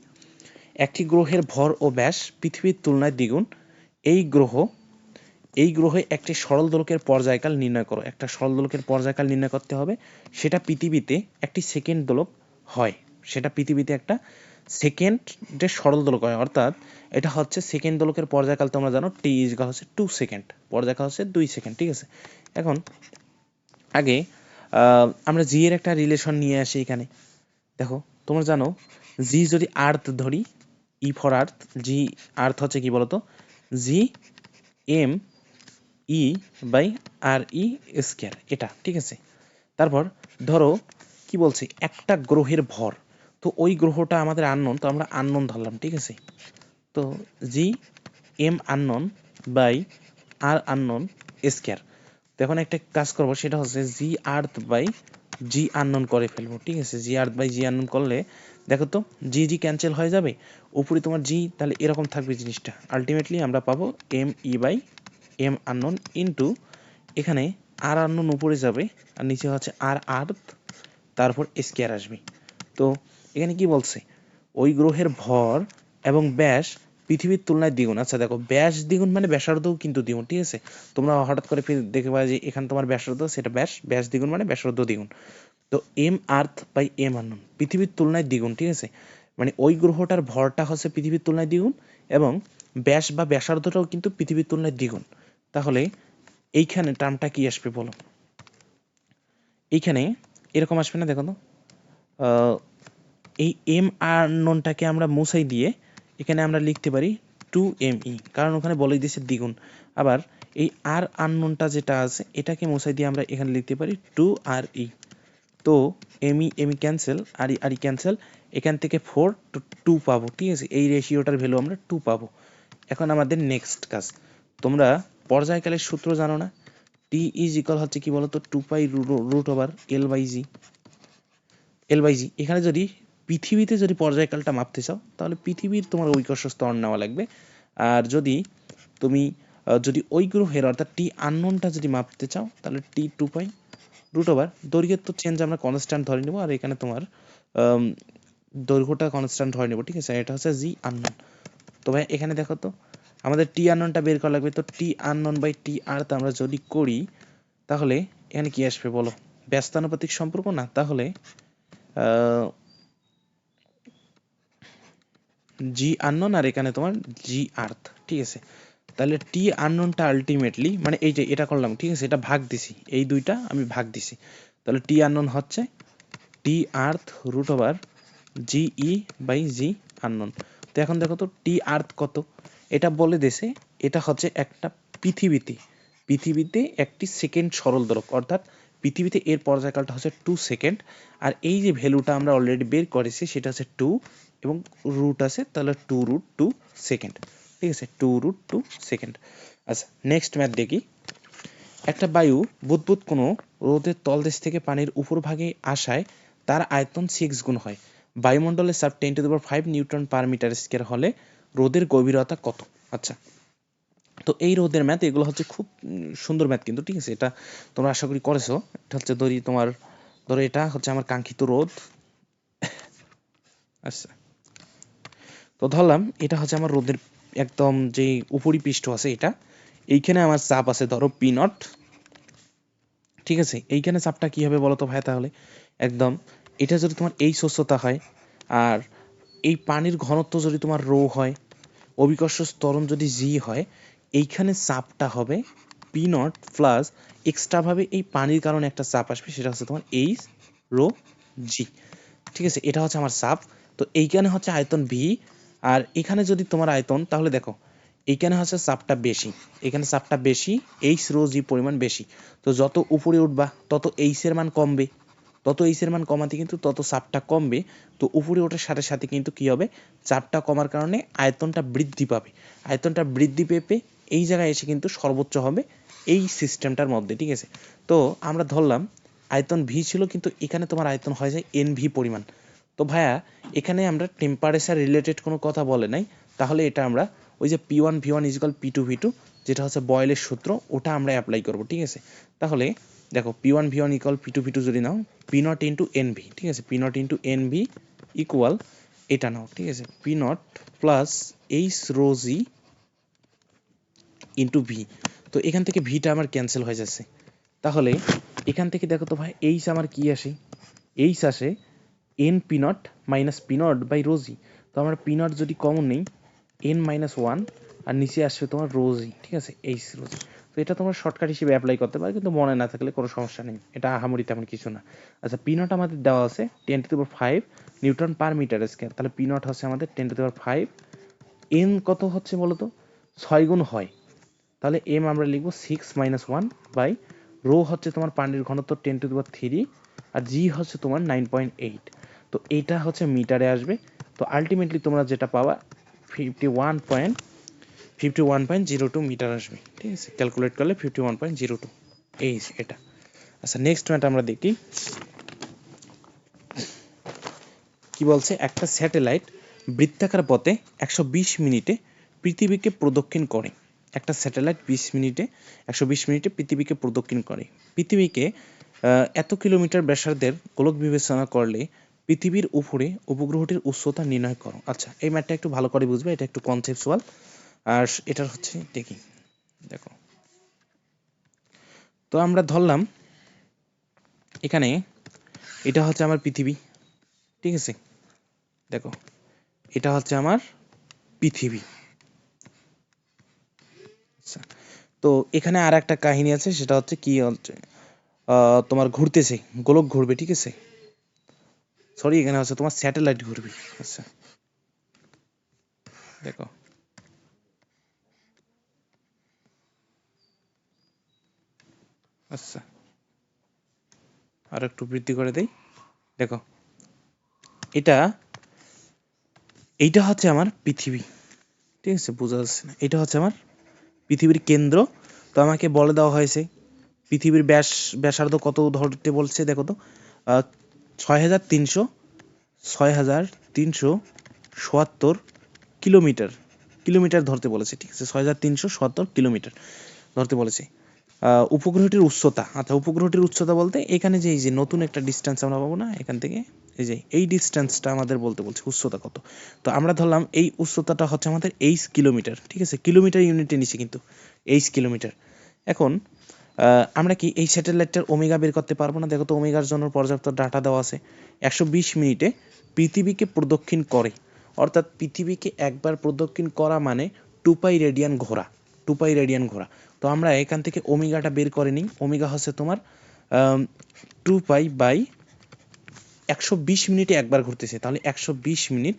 একটি গ্রহের ভর ও ব্যাস পৃথিবীর তুলনায় দ্বিগুণ, এই গ্রহে একটি সরল দোলকের পর্যায়কাল নির্ণয় করো। একটা সরল দোলকের পর্যায়কাল নির্ণয় করতে হবে, সেটা পৃথিবীতে একটি সেকেন্ড দোলক হয়, সেটা পৃথিবীতে একটা সেকেন্ডের সরল দোলক হয়, অর্থাৎ এটা হচ্ছে সেকেন্ড দোলকের পর্যায়কাল তোমরা জানো টি ইকুয়াল হচ্ছে 2 সেকেন্ড, পর্যায়কাল হচ্ছে 2 সেকেন্ড, ঠিক আছে। এখন আগে আমরা জি এর একটা রিলেশন নিয়ে আসি এখানে। দেখো তোমরা জানো জি যদি আর্থ ধরি, ই ফর আর্থ, জি আর্থ হচ্ছে কি বলতো, G M E by R E square, এটা ঠিক আছে। তারপর ধরো কি বলছি, একটা গ্রহের ভর, তো ওই গ্রহটা আমাদের আননোন, তো আমরা আননোন ধরলাম, ঠিক আছে। তো G M unknown by R unknown square. তো এখন একটা কাজ করবো, সেটা হচ্ছে জি আর্থ বাই জি আননোন করে ফেলবো, ঠিক আছে। জি আর্থ বাই জি আননোন করলে দেখো তো জি জি ক্যান্সেল হয়ে যাবে, উপরে তোমার জি, তাহলে এরকম থাকবে জিনিসটা। আলটিমেটলি আমরা পাবো M E by M unknown into এখানে আর আননোন উপরে যাবে আর নিচে হচ্ছে আর আর্থ, তারপর স্কয়ার আসবে। তো এখানে কি বলছে, ওই গ্রহের ভর এবং ব্যাস পৃথিবীর তুলনায় দ্বিগুণ। আচ্ছা দেখো, ব্যাস দ্বিগুণ মানে ব্যাসার্ধও কিন্তু দ্বিগুণ, ঠিক আছে। তোমরা হঠাৎ করে দেখে পাবে যে এখানে তোমার ব্যাসার্ধ, সেটা ব্যাস দ্বিগুণ মানে ব্যাসার্ধ দ্বিগুণ। তো M earth by M unknown পৃথিবীর তুলনায় দ্বিগুণ, ঠিক আছে। মানে ওই গ্রহটার ভরটা হচ্ছে পৃথিবীর তুলনায় দ্বিগুণ এবং ব্যাস বা ব্যাসার্ধটাও কিন্তু পৃথিবীর তুলনায় দ্বিগুণ। তাহলে এইখানে টার্মটা কি আসবে বলো, এইখানে এরকম আসবে না, দেখো তো এই এম আননোনটাকে আমরা মুছাই দিয়ে এখানে আমরা লিখতে পারি 2me, কারণ ওখানে বলে দিয়েছে দ্বিগুণ। আবার এই আর আননোনটা যেটা আছে এটাকে মুছাই দিয়ে আমরা এখানে লিখতে পারি 2re। তো এমি ক্যান্সেল, আরি ক্যান্সেল, এখান থেকে 4 to 2 পাবো, ঠিক আছে। এই রেশিওটার ভ্যালু আমরা 2 পাবো। এখন আমাদের নেক্সট কাজ, তোমরা পর্যায়কালের সূত্র জানো না, টি ইজ ইকুয়াল হচ্ছে কি বলতো, 2 পাই রুট ওভার এল বাই জি। এখানে যদি পৃথিবীতে যদি পর্যায়কালটা মাপতে চাও তাহলে পৃথিবীর তোমার ঐকস্য স্তর নেওয়া লাগবে। আর যদি তুমি যদি ওই গ্রহের অর্থাৎ টি আননোনটা যদি মাপতে চাও তাহলে টি 2 পাই রুট ওভার, দৈর্ঘ্যের তো চেঞ্জ আমরা কনস্ট্যান্ট ধরে নেবো, আর এখানে তোমার দৈর্ঘ্যটা কনস্ট্যান্ট ধরে নেবো, ঠিক আছে। এটা হচ্ছে জি আননোন। তো ভাই এখানে দেখো তো আমাদের টি আননোনটা বের করা লাগবে, তো টি আননোন বাই টি আর্থ আমরা যদি করি তাহলে এখানে কি আসবে বলো, ব্যস্তানুপাতিক সম্পর্ক না, তাহলে জি আননোন আর এখানে তোমার জি আর্থ, ঠিক আছে। তাহলে টি আননোনটা আলটিমেটলি মানে এই যে এটা করলাম, ঠিক আছে, এটা ভাগ দিছি, এই দুইটা আমি ভাগ দিছি, তাহলে টি আননোন হচ্ছে টি আর্থ root over G E by G unknown. তো এখন দেখো তো টি আর্থ কত, এটা বলে দেছে এটা হচ্ছে একটা পৃথিবীতে একটি সেকেন্ড সরল দোলক, অর্থাৎ পৃথিবীতে এর পর্যায়কালটা হচ্ছে 2 সেকেন্ড। আর এই যে ভ্যালুটা আমরা অলরেডি বের করেছি সেটা হচ্ছে 2 এবং রুট আছে, তাহলে 2√2 সেকেন্ড, ঠিক আছে, 2√2 সেকেন্ড। আচ্ছা নেক্সট ম্যাথ দেখি। একটা বায়ু বুদবুদ কোনো রোদের তলদেশ থেকে পানির উপর ভাগে আসায় তার আয়তন 6 গুণ হয়। বায়ুমণ্ডলের চাপ 10⁵ নিউটন পার মিটার স্কয়ার হলে রোদের গভীরতা কত? আচ্ছা, তো এই রোদের ম্যাথ এগুলো হচ্ছে খুব সুন্দর ম্যাথ কিন্তু, ঠিক আছে, এটা তোমরা আশা করি করেছো। এটা হচ্ছে ধরো এটা হচ্ছে আমার কাঙ্ক্ষিত রোদ। আচ্ছা, তো ধরলাম এটা হচ্ছে আমার রোদের একদম যে উপরিপৃষ্ঠ আছে এটা, এইখানে আমার চাপ আছে ধরো পি নট, ঠিক আছে। এইখানে চাপটা কি হবে বলো তো ভাই? তাহলে একদম এটা যদি তোমার এই স্বচ্ছতা হয় আর এই পানির ঘনত্ব যদি তোমার রো হয়, অভিকর্ষ ত্বরণ যদি জি হয়, এইখানে চাপটা হবে পি নট প্লাস এক্সট্রাভাবে এই পানির কারণে একটা চাপ আসবে, সেটা হচ্ছে তোমার এইচ রো জি, ঠিক আছে। এটা হচ্ছে আমার চাপ। তো এইখানে হচ্ছে আয়তন ভি, আর এখানে যদি তোমার আয়তন, তাহলে দেখো এইখানে হচ্ছে চাপটা বেশি, এখানে চাপটা বেশি, এইচ রো জি পরিমাণ বেশি। তো যত উপরে উঠবা তত এইচ এর মান কমবে, তত এইচ এর মান কমাতে কিন্তু তত চাপটা কমবে। তো উপরে ওঠার সাথে সাথে কিন্তু কি হবে, চাপটা কমার কারণে আয়তনটা বৃদ্ধি পাবে, আয়তনটা বৃদ্ধি পেয়ে এই জায়গায় এসে কিন্তু সর্বোচ্চ হবে এই সিস্টেমটার মধ্যে, ঠিক আছে। তো আমরা ধরলাম আয়তন ভি ছিল, কিন্তু এখানে তোমার আয়তন হয়ে যায় এন ভি পরিমাণ। তো ভাইয়া এখানে আমরা টেম্পারেচার রিলেটেড কোনো কথা বলে নাই, তাহলে এটা আমরা ওই যে P1 V1 = P2 V2 যেটা হচ্ছে বয়েলের সূত্র, ওটা আমরা অ্যাপ্লাই করব, ঠিক আছে। তাহলে দেখো P1 V1 = P2 V2 যদি নাও, P0 × NV, ঠিক আছে, P0 × NV ইকুয়াল এটা নাও, ঠিক আছে, P0 প্লাস এইচ রো জি ইন্টু ভি। তো এখান থেকে ভিটা আমার ক্যান্সেল হয়ে যাচ্ছে, তাহলে এখান থেকে দেখো তো ভাই এইচ আমার কি আসে, এইচ আসে N P not minus P not by রোজি। তো আমরা পি নট যদি কমন নেই, n-1 আর নিচে আসবে তোমার রোজি, ঠিক আছে, এইচ রোজি। তো এটা তোমরা শর্টকাট হিসেবে অ্যাপ্লাই করতে পারো, কিন্তু মনে না থাকলে কোনো সমস্যা নেই, এটা আহামরি তেমন কিছু না। আচ্ছা পি নট আমাদের দেওয়া আছে 10⁵ নিউটন পার মিটার স্কয়ার, তাহলে পি নট হচ্ছে আমাদের 10⁵। এন কত হচ্ছে বলো তো, 6 গুণ হয়, তাহলে এম আমরা লিখবো 6-1 বাই রো হচ্ছে তোমার পানির ঘনত্ব 10⁵, আর জি হচ্ছে তোমার 9.8। তো এইটা হচ্ছে মিটারে আসবে। তো আলটিমেটলি তোমরা যেটা পাবা 51.02 মিটার আসবে, ঠিক আছে, ক্যালকুলেট করলে 51.02 এই এটা। আচ্ছা নেক্সট ম্যাট আমরা দেখি কি বলছে। একটা স্যাটেলাইট বৃত্তাকার পথে 120 মিনিটে পৃথিবীকে প্রদক্ষিণ করে। একটা স্যাটেলাইট 120 মিনিটে পৃথিবীকে প্রদক্ষিণ করে। পৃথিবীকে এত কিলোমিটার ব্যাসার্ধের গোলক বিবেচনা করলে পৃথিবীর উপরে উপগ্রহটির উচ্চতা নির্ণয় করো। আচ্ছা এই ম্যাথটা একটু ভালো করে বুঝবে, এটা একটু কনসেপচুয়াল। আর এটার হচ্ছে দেখি, দেখো তো আমরা ধরলাম এখানে এটা হচ্ছে আমার পৃথিবী, ঠিক আছে, দেখো এটা হচ্ছে আমার পৃথিবী। আচ্ছা, তো এখানে আর একটা কাহিনী আছে, সেটা হচ্ছে কি হচ্ছে তোমার ঘুরতেছে, গোলক ঘুরবে, ঠিক আছে, সরি এখানে হচ্ছে তোমার স্যাটেলাইট ঘুরবে। আচ্ছা দেখো আচ্ছা আর একটু বৃদ্ধি করে দেই, দেখো এইটা হচ্ছে আমার পৃথিবী, ঠিক আছে, বোঝা যাচ্ছে না, এটা হচ্ছে আমার পৃথিবীর কেন্দ্র। তো আমাকে বলে দেওয়া হয়েছে পৃথিবীর ব্যাসার্ধ কত ধরতে বলছে, দেখো তো 6,377 কিলোমিটার ধরতে বলেছে, ঠিক আছে, 6,377 কিলোমিটার ধরতে বলেছে। উপগ্রহটির উচ্চতা, আচ্ছা উপগ্রহটির উচ্চতা বলতে এখানে যে এই যে নতুন একটা ডিস্টেন্স আমরা পাবো না এখান থেকে, এই যে এই ডিস্টেন্সটা আমাদের বলতে বলছে উচ্চতা কত। তো আমরা ধরলাম এই উচ্চতাটা হচ্ছে আমাদের 8 কিলোমিটার, ঠিক আছে, কিলোমিটার ইউনিটে নিচে কিন্তু 8 কিলোমিটার। এখন আমরা কি এই স্যাটেলাইটটার ওমেগা বের করতে পারবো না? দেখো তো ওমেগার জন্য পর্যাপ্ত ডাটা দেওয়া আছে। 120 মিনিটে পৃথিবীকে প্রদক্ষিণ করে, অর্থাৎ পৃথিবীকে একবার প্রদক্ষিণ করা মানে 2 পাই রেডিয়ান ঘোরা, 2 পাই রেডিয়ান ঘোরা। তো আমরা এখান থেকে ওমেগাটা বের করে নিই। ওমেগা হচ্ছে তোমার 2 পাই বাই 120 মিনিটে একবার ঘুরতেছে, তাহলে 120 মিনিট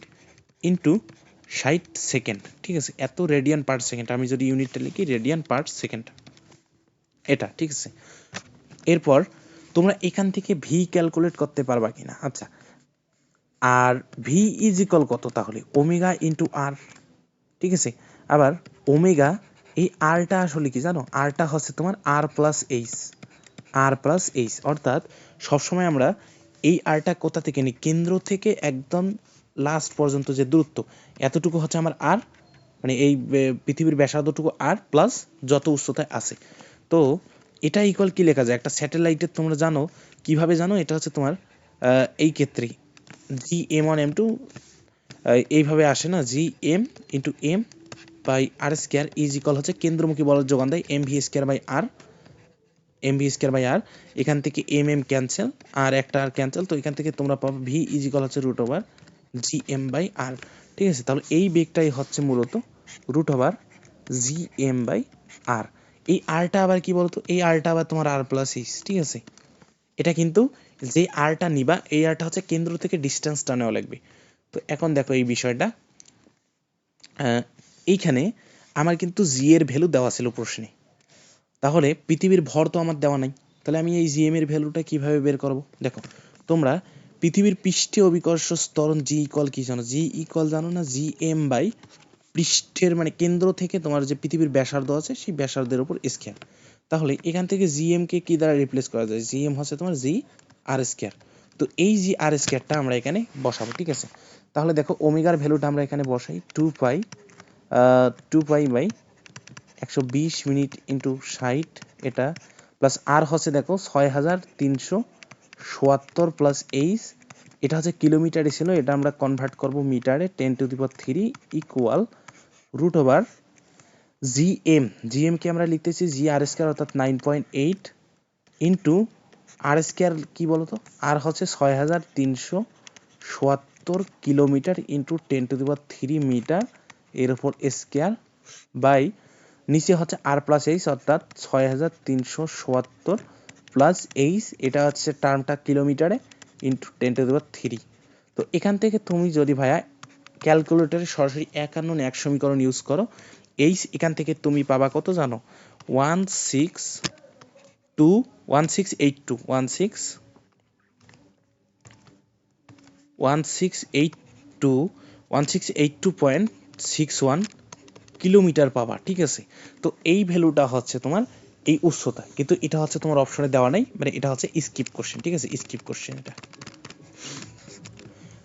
ইন্টু 60 সেকেন্ড, ঠিক আছে? এত রেডিয়ান পার সেকেন্ড, আমি যদি ইউনিটটা লিখি রেডিয়ান পার সেকেন্ড, এটা ঠিক আছে। এরপর তোমরা এখান থেকে ভি ক্যালকুলেট করতে পারবা কিনা? আচ্ছা, আর ভি ইজ ইকুয়াল কত? তাহলে ওমেগা ইন্টু আর, ঠিক আছে। আবার ওমেগা, এই আরটা আসলে কি জানো? আরটা হচ্ছে তোমার আর প্লাস এইচ, আর প্লাস এইচ, অর্থাৎ সবসময় আমরা এই আরটা কোথা থেকে নিই? কেন্দ্র থেকে একদম লাস্ট পর্যন্ত যে দূরত্ব, এতটুকু হচ্ছে আমার আর, মানে এই পৃথিবীর ব্যাসার্ধটুকু আর প্লাস যত উচ্চতায় আছে। তো এটা ইকুয়াল কি লেখা যায়? একটা স্যাটেলাইটের তোমরা জানো কিভাবে জানো? এটা হচ্ছে তোমার এই ক্ষেত্রে G M one M two এইভাবে আসে না, G M into M by R square is equal হচ্ছে কেন্দ্রমুখী বলের যোগান দেয় M V square by R, M V square by R, এখান থেকে এম এম ক্যান্সেল আর একটা আর ক্যান্সেল, তো এখান থেকে তোমরা পাবো ভি ইজ ইকুয়াল হচ্ছে root over G M by R, ঠিক আছে। তাহলে এই বেগটাই হচ্ছে মূলত root over G M by R. এই আরটা আবার কি বলতো? এই আরটা আবার তোমার আর প্লাস এইচ, ঠিক আছে। এটা কিন্তু যে আরটা নিবা, এই আরটা হচ্ছে কেন্দ্র থেকে ডিস্টেন্সটা নেওয়া লাগবে। তো এখন দেখো এই বিষয়টা, এইখানে আমার কিন্তু জি এর ভ্যালু দেওয়া ছিল প্রশ্নে, তাহলে পৃথিবীর ভর তো আমার দেওয়া নাই, তাহলে আমি এই জি এম এর ভ্যালুটা কিভাবে বের করব? দেখো তোমরা পৃথিবীর পৃষ্ঠে অভিকর্ষ ত্বরণ জি ইকুয়াল কি জানো? জি ইকুয়াল জানো না? জি এম বাই পৃষ্ঠের মানে কেন্দ্র থেকে তোমার যে পৃথিবীর ব্যাসার্ধ আছে সেই ব্যাসার্ধের উপর স্কয়ার। তাহলে এখান থেকে জি এম কে কি দ্বারা রিপ্লেস করা যায়? জি এম হচ্ছে তোমার জি আর স্কয়ার। তো এই জি আর স্কয়ারটা আমরা এখানে বসাবো, ঠিক আছে। তাহলে দেখো ওমেগার ভ্যালুটা আমরা এখানে বসাই 2 পাই বাই 120 মিনিট ইন্টু 60, এটা প্লাস আর হচ্ছে দেখো 6377 প্লাস এইচ, এটা হচ্ছে কিলোমিটারে ছিল, এটা আমরা কনভার্ট করব মিটারে, 10⁻³ ইকুয়াল রুট ওভার জিএম, জিএমকে আমরা লিখতেছি জি আর স্কয়ার অর্থাৎ 9.8 ইন্টু আর স্কয়ার কি বলতো? আর হচ্ছে 6377 কিলোমিটার ইন্টু 10⁻³ মিটার এর উপর স্কয়ার বাই নিচে হচ্ছে আর প্লাস এইচ অর্থাৎ 6377 প্লাস এইচ, এটা হচ্ছে টার্মটা কিলোমিটারে ইন্টু 10⁻³। তো এখান থেকে তুমি যদি ভাইয়া ক্যালকুলেটরে সরাসরি 1 সমীকরণ ইউজ করো, এইচ এখান থেকে তুমি পাবা কত জানো? 1682 কিলোমিটার পাবা, ঠিক আছে। তো এই ভ্যালুটা হচ্ছে তোমার এই উচ্চতা, কিন্তু এটা হচ্ছে তোমার অপশনে দেওয়া নাই, মানে এটা হচ্ছে স্কিপ কোশ্চেন, ঠিক আছে, স্কিপ কোশ্চেন এটা।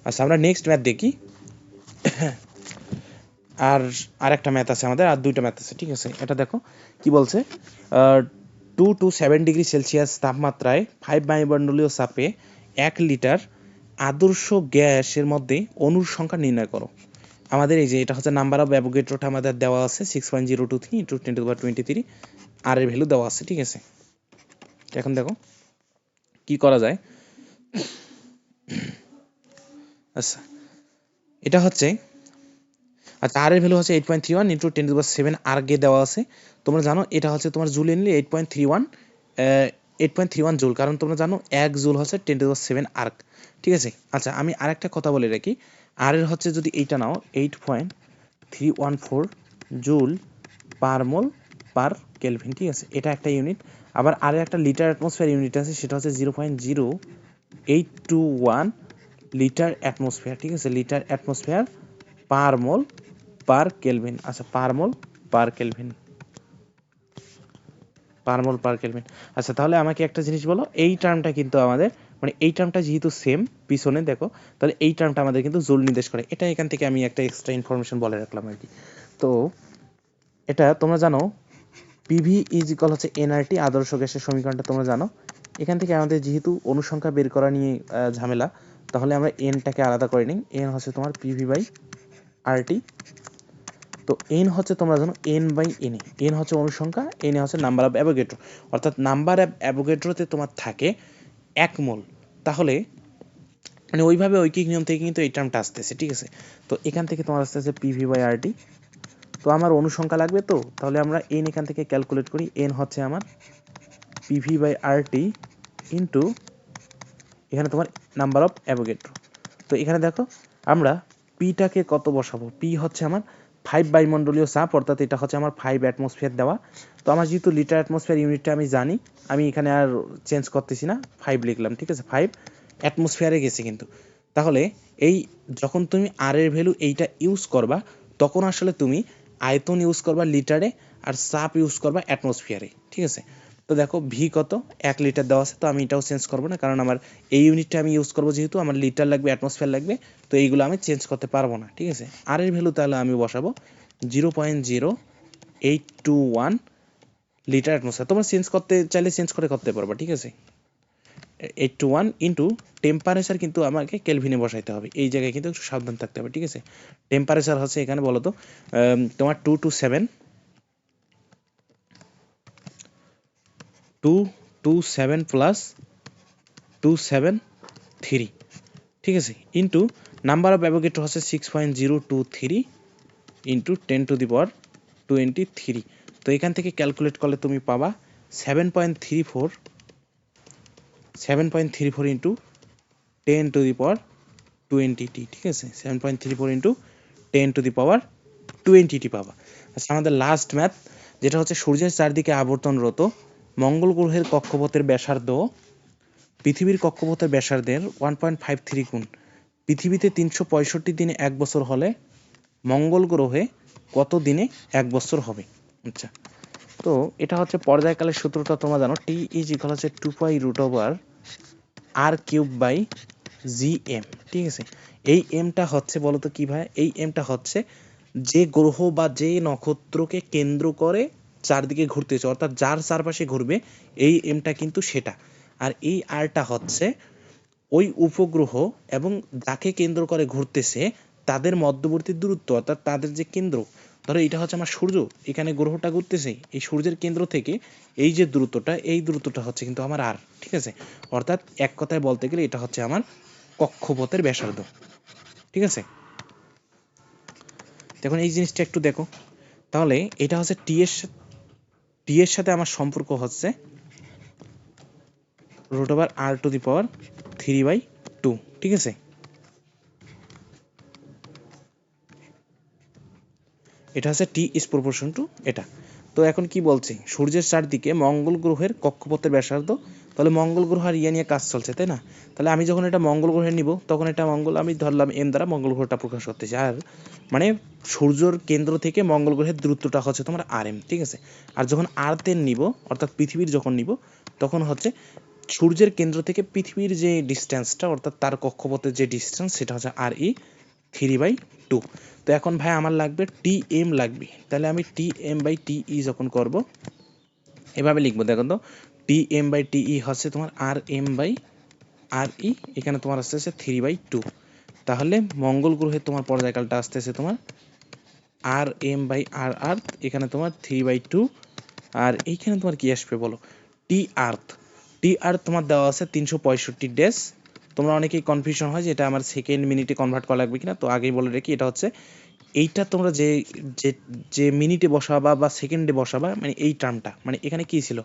আচ্ছা আমরা নেক্সট ম্যাথ দেখি। আর আরেকটা ম্যাথ আছে আমাদের, আর দুইটা ম্যাথ আছে, ঠিক আছে। এটা দেখো কি বলছে, 2 to 7 ডিগ্রি সেলসিয়াস তাপমাত্রায় 5 বায়ুমণ্ডলীয় চাপে 1 লিটার আদর্শ গ্যাসের মধ্যে অণুর সংখ্যা নির্ণয় করো। আমাদের এই যে এটা হচ্ছে নাম্বার অফ অ্যাভোগাড্রোটা আমাদের দেওয়া আছে 6.023 ইন্টু 10⁻23, আর এর ভ্যালু দেওয়া আছে, ঠিক আছে। এখন দেখো কি করা যায়। আচ্ছা এটা হচ্ছে, আচ্ছা আর এর ভ্যালু হচ্ছে 8.31 ইন্টু 10⁻7 আর্গে দেওয়া আছে। তোমরা জানো এটা হচ্ছে তোমার জুলে নিলে 8.31 জুল, কারণ তোমরা জানো 1 জুল হচ্ছে 10⁻7 আর্গ, ঠিক আছে। আচ্ছা আমি আরেকটা কথা বলে রাখি, আর এর হচ্ছে যদি এইটা নাও 8.314 জুল পার মোল পার কেলভিন, ঠিক আছে, এটা একটা ইউনিট। আবার আর একটা লিটার অ্যাটমসফিয়ার ইউনিট আছে, সেটা হচ্ছে 0.0821 লিটার অ্যাটমসফিয়ার, ঠিক আছে, লিটার অ্যাটমসফিয়ার পার মোল পার কেলভিন। আচ্ছা পার মোল পার কেলভিন, পার মোল পার কেলভিন। আচ্ছা তাহলে আমাকে একটা জিনিস বলো, এই টার্মটা কিন্তু আমাদের মানে এই টার্মটা যেহেতু সেম পিছনে দেখো, তাহলে এই টার্মটা আমাদের কিন্তু জুল নির্দেশ করে, এটা এখান থেকে আমি একটা এক্সট্রা ইনফরমেশন বলে রাখলাম আর কি। তো এটা তোমরা জানো পিভি ইজ ইকুয়াল হচ্ছে এনআরটি, আদর্শ গ্যাসের সমীকরণটা তোমরা জানো। এখান থেকে আমাদের যেহেতু অনুসংখ্যা বের করা নিয়ে ঝামেলা, তাহলে আমরা এনটাকে আলাদা করে নিই, এন হচ্ছে তোমার পিভি বাই আরটি। তো তো এন হচ্ছে তোমরা জানো এন বাই এন, এন হচ্ছে অনুসংখ্যা, এন হচ্ছে নাম্বার অফ অ্যাভোগাড্রো, অর্থাৎ নাম্বার অফ অ্যাভোগাড্রোতে তোমার থাকে 1 মোল। তাহলে মানে ওইভাবে ঐকিক নিয়ম থেকে কিন্তু এই টার্মটা আসতেছে, ঠিক আছে। তো এখান থেকে তোমার আসতেছে পিভি বাই আরটি। তো আমার অনুসংখ্যা লাগবে, তো তাহলে আমরা এন এখান থেকে ক্যালকুলেট করি। এন হচ্ছে আমার পিভি বাই আরটি ইন্টু এখানে তোমার নাম্বার অফ অ্যাভোগাড্রো। তো এখানে দেখো আমরা পিটাকে কত বসাবো, পি হচ্ছে আমার 5 বায়ুমণ্ডলীয় চাপ, অর্থাৎ এটা হচ্ছে আমার 5 অ্যাটমসফিয়ার দেওয়া। তো আমার যেহেতু লিটার অ্যাটমসফিয়ার ইউনিটটা আমি জানি, আমি এখানে আর চেঞ্জ করতেছি না, 5 লিখলাম, ঠিক আছে, 5 অ্যাটমসফিয়ারে গেছে কিন্তু। তাহলে এই যখন তুমি আর এর ভ্যালু এইটা ইউজ করবা, তখন আসলে তুমি আয়তন ইউজ করবা লিটারে আর চাপ ইউজ করবা অ্যাটমসফিয়ারে, ঠিক আছে। তো দেখো ভি কত, 1 লিটার দেওয়া আছে, তো আমি এটাও চেঞ্জ করবো না, কারণ আমার এই ইউনিটটা আমি ইউজ করবো, যেহেতু আমার লিটার লাগবে অ্যাটমসফিয়ার লাগবে, তো এইগুলো আমি চেঞ্জ করতে পারবো না, ঠিক আছে। আর এর ভ্যালু তাহলে আমি বসাবো 0.0821 লিটার অ্যাটমসফিয়ার। তোমরা চেঞ্জ করতে চাইলে চেঞ্জ করে করতে পারবা, ঠিক আছে। 821 ইন্টু টেম্পারেচার কিন্তু আমাকে কেলভিনে বসাইতে হবে, এই জায়গায় কিন্তু একটু সাবধান থাকতে হবে, ঠিক আছে। টেম্পারেচার হচ্ছে এখানে বলো তো তোমার 227 প্লাস 273, ঠিক আছে, ইন্টু নাম্বার অফ অ্যাভোগাড্রো হচ্ছে 6.023 ইন্টু 10⁻23। তো এখান থেকে ক্যালকুলেট করলে তুমি পাবা 7.34 ইন্টু 10⁻20t, ঠিক আছে, 7.34 ইন্টু 10⁻20t পাবা। আচ্ছা, আমাদের লাস্ট ম্যাথ যেটা হচ্ছে সূর্যের চারদিকে আবর্তনরত মঙ্গল গ্রহের কক্ষপথের ব্যাসার্ধ পৃথিবীর কক্ষপথের ব্যাসার্ধের 1.53 গুণ। পৃথিবীতে 365 দিনে 1 বছর হলে মঙ্গল গ্রহে কত দিনে 1 বছর হবে? আচ্ছা, তো এটা হচ্ছে পর্যায়কালের সূত্রটা তোমরা জানো, টি ইজ ইকুয়াল হচ্ছে 2π√r³/gm, ঠিক আছে। এই এমটা হচ্ছে বলতো কি ভাই, এই এমটা হচ্ছে যে গ্রহ বা যে নক্ষত্রকে কেন্দ্র করে চারদিকে ঘুরতেছে, অর্থাৎ যার চারপাশে ঘুরবে এই এমটা কিন্তু সেটা। আর এই আরটা হচ্ছে ওই উপগ্রহ এবং যাকে কেন্দ্র করে ঘুরতেছে তাদের মধ্যবর্তী দূরত্ব, অর্থাৎ তাদের যে কেন্দ্র। ধরো এটা হচ্ছে আমার সূর্য, এখানে গ্রহটা ঘুরতেছে, এই সূর্যের কেন্দ্র থেকে এই যে দূরত্বটা, এই দূরত্বটা হচ্ছে কিন্তু আমার আর, ঠিক আছে। অর্থাৎ এক কথায় বলতে গেলে এটা হচ্ছে আমার কক্ষপথের ব্যাসার্ধ, ঠিক আছে। এখন এই জিনিসটা একটু দেখো, তাহলে এটা হচ্ছে টি এর সাথে আমার সম্পর্ক হচ্ছে √r⁴/2, ঠিক আছে। এটা হচ্ছে টি ইজ প্রপোর্শন টু এটা। তো এখন কি বলছে, সূর্যের চারদিকে মঙ্গল গ্রহের কক্ষপথের ব্যাসার্ধ, তাহলে মঙ্গল গ্রহ আর ইয়ে নিয়ে কাজ চলছে, তাই না। তাহলে আমি যখন এটা মঙ্গল গ্রহে নিব, তখন এটা মঙ্গল আমি ধরলাম এম দ্বারা মঙ্গল গ্রহটা প্রকাশ করতেছি, আর মানে সূর্যের কেন্দ্র থেকে মঙ্গল গ্রহের দূরত্বটা হচ্ছে তোমার আর এম, ঠিক আছে। আর যখন আর্থের নিব, অর্থাৎ পৃথিবীর যখন নিব, তখন হচ্ছে সূর্যের কেন্দ্র থেকে পৃথিবীর যে ডিস্টেন্সটা, অর্থাৎ তার কক্ষপথের যে ডিস্টেন্স, সেটা হচ্ছে RE3/2। তো এখন ভাই আমার লাগবে টিএম লাগবে, তাহলে আমি TM/TE যখন করব এভাবে লিখবো, দেখো তো TM/TE হচ্ছে তোমার RM/RE, এখানে তোমার আসতেছে 3/2। তাহলে মঙ্গল গ্রহে তোমার পর্যায়কালটা আসতেছে তোমার RM/R, এখানে তোমার 3/2, আর এইখানে তোমার কি আসবে বলো, টি আর্থ তোমার দেওয়া আছে 365 ডেজ। তোমরা অনেকেই কনফিউশন হয় যে এটা আমার সেকেন্ড মিনিটে কনভার্ট করা লাগবে কিনা, তো আগেই বলে রাখি এটা হচ্ছে এইটা তোমরা যে যে যে মিনিটে বসাবা বা সেকেন্ডে বসাবা, মানে এই টার্মটা, মানে এখানে কি ছিল,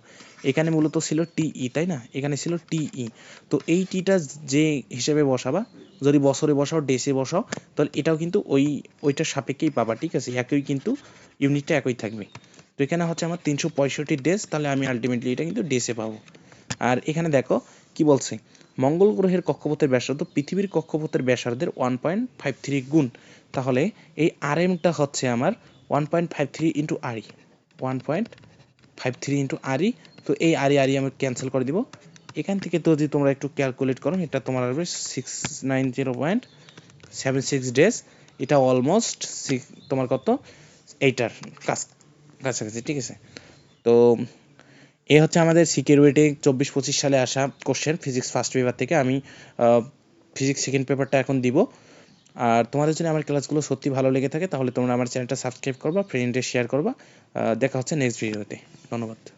এখানে মূলত ছিল টিই, তাই না, এখানে ছিল টিই। তো এই টিটা যে হিসেবে বসাবা, যদি বছরে বসাও ডেসে বসাও, তাহলে এটাও কিন্তু ওইটার সাপেক্ষেই পাবা, ঠিক আছে, একই কিন্তু ইউনিটটা একই থাকবে। তো এখানে হচ্ছে আমার 365 ডেজ, তাহলে আমি আলটিমেটলি এটা কিন্তু ডেসে পাবো। আর এখানে দেখো কি বলছে, মঙ্গল গ্রহের কক্ষপথের ব্যাসার্ধ পৃথিবীর কক্ষপথের ব্যাসার্ধের 1.53 গুণ। তাহলে এই আর এমটা হচ্ছে আমার 1.53 ইন্টু আরই, 1.53 ইন্টু আরই। তো এই আরই আমি ক্যান্সেল করে দিব। এখান থেকে তো যদি তোমরা একটু ক্যালকুলেট করো, এটা তোমার আসবে 690.76 ডেজ। এটা অলমোস্ট তোমার কত, এইটার কাছাকাছি, ঠিক আছে। তো এই হচ্ছে আমাদের সিকিউরিটি 24-25 সালে আসা কোশ্চেন ফিজিক্স ফার্স্ট পেপার থেকে। আমি ফিজিক্স সেকেন্ড পেপারটা এখন দিব। আর তোমাদের যদি আমার ক্লাসগুলো সত্যি ভালো লেগে থাকে তাহলে তোমরা আমার চ্যানেলটা সাবস্ক্রাইব করবা, ফ্রেন্ডে শেয়ার করবা। দেখা হচ্ছে নেক্সট ভিডিওতে। ধন্যবাদ।